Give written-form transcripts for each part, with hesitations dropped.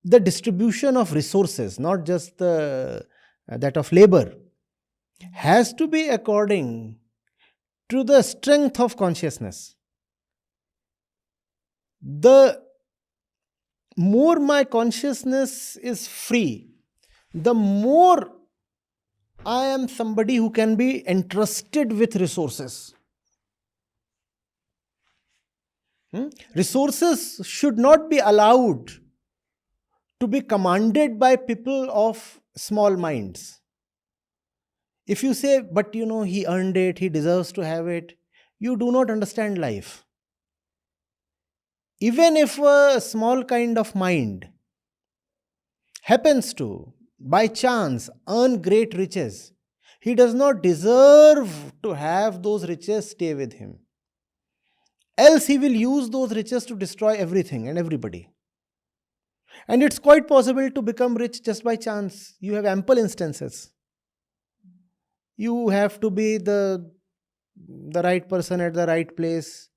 the distribution of resources, not just that of labor, has to be according to the strength of consciousness. The more my consciousness is free, the more I am somebody who can be entrusted with resources. Resources should not be allowed to be commanded by people of small minds. If you say, but he earned it, he deserves to have it, you do not understand life. Even if a small kind of mind happens to, by chance, earn great riches, he does not deserve to have those riches stay with him. Else he will use those riches to destroy everything and everybody. And it's quite possible to become rich just by chance. You have ample instances. You have to be the right person at the right place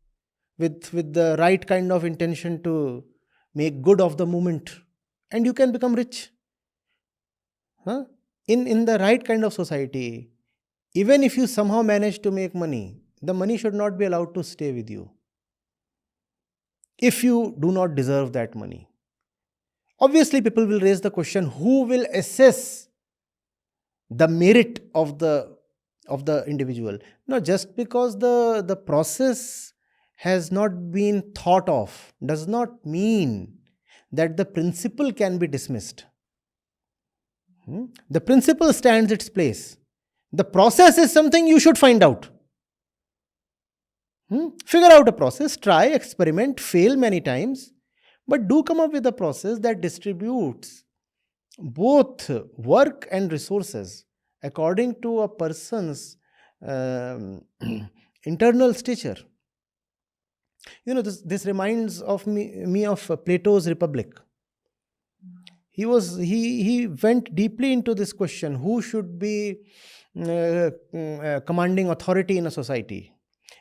with the right kind of intention to make good of the moment, and you can become rich. In the right kind of society, even if you somehow manage to make money, the money should not be allowed to stay with you if you do not deserve that money. Obviously, people will raise the question, who will assess the merit of the individual? No, just because the process has not been thought of does not mean that the principle can be dismissed. The principle stands its place. The process is something you should find out. Figure out a process, try, experiment, fail many times, but do come up with a process that distributes both work and resources according to a person's internal stature. This reminds of me of Plato's Republic. He went deeply into this question: who should be commanding authority in a society?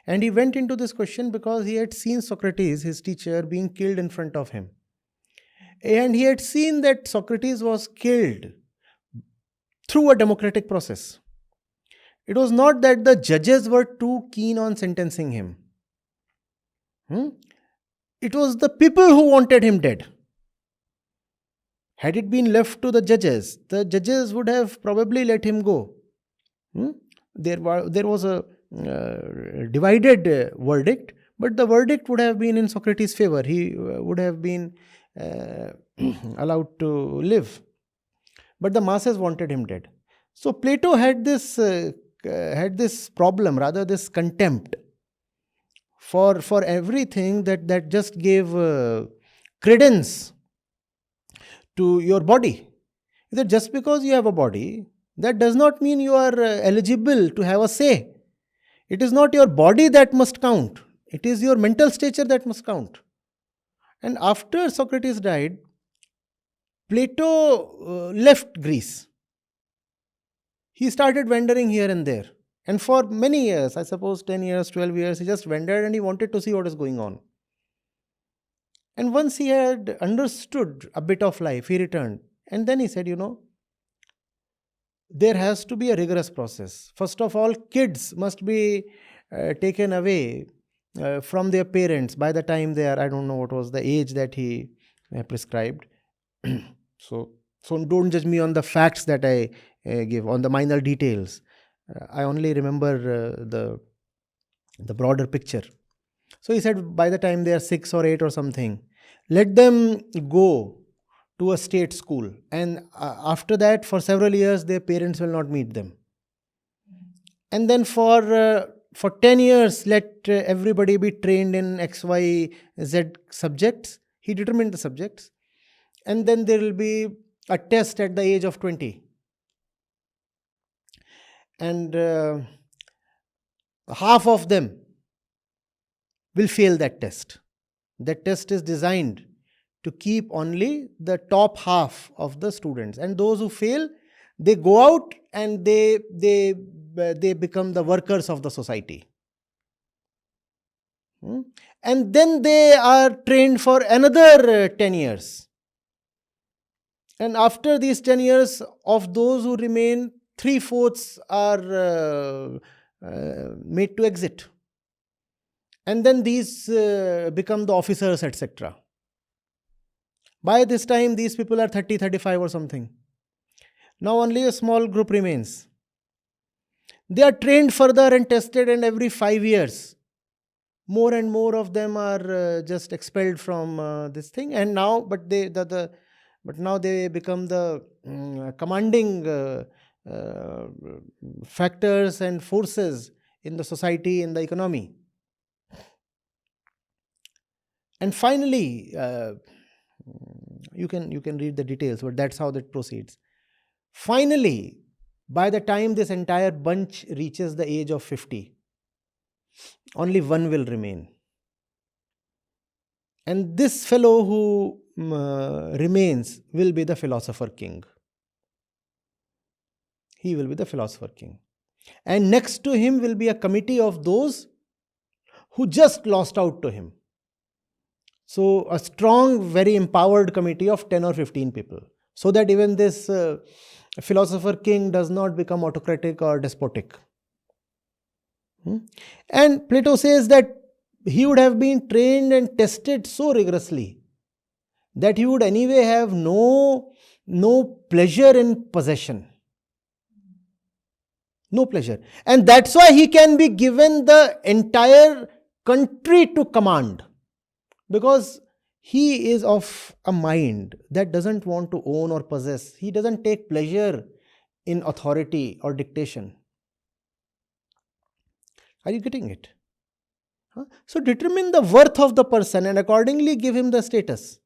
And he went into this question because he had seen Socrates, his teacher, being killed in front of him. And he had seen that Socrates was killed through a democratic process. It was not that the judges were too keen on sentencing him. It was the people who wanted him dead. Had it been left to the judges would have probably let him go. There was a divided verdict, but the verdict would have been in Socrates' favor. He would have been allowed to live. But the masses wanted him dead. So Plato had this problem, rather this contempt for everything that just gave credence to your body. That just because you have a body, that does not mean you are eligible to have a say. It is not your body that must count. It is your mental stature that must count. And after Socrates died, Plato left Greece. He started wandering here and there. And for many years, I suppose 10 years, 12 years, he just wandered and he wanted to see what is going on. And once he had understood a bit of life, he returned. And then he said, there has to be a rigorous process. First of all, kids must be taken away from their parents by the time they are, I don't know what was the age that he prescribed. So don't judge me on the facts that I give, on the minor details. I only remember the broader picture. So he said by the time they are 6 or 8 or something, let them go to a state school, and after that for several years their parents will not meet them. And then for 10 years let everybody be trained in X, Y, Z subjects. He determined the subjects, and then there will be a test at the age of 20. And half of them will fail that test. That test is designed to keep only the top half of the students. And those who fail, they go out and they become the workers of the society. And then they are trained for another 10 years. And after these 10 years, of those who remain, 3/4 are made to exit. And then these become the officers, etc. By this time, these people are 30, 35 or something. Now only a small group remains. They are trained further and tested, and every 5 years, more and more of them are just expelled from this thing. And now, but now they become the commanding factors and forces in the society, in the economy. And finally, you can read the details, but that's how that proceeds. Finally, by the time this entire bunch reaches the age of 50, only one will remain. And this fellow who remains will be the philosopher king. He will be the philosopher king. And next to him will be a committee of those who just lost out to him. So a strong, very empowered committee of 10 or 15 people, so that even this philosopher king does not become autocratic or despotic. And Plato says that he would have been trained and tested so rigorously that he would anyway have no pleasure in possession. No pleasure. And that's why he can be given the entire country to command. Because he is of a mind that doesn't want to own or possess. He doesn't take pleasure in authority or dictation. Are you getting it? So determine the worth of the person and accordingly give him the status.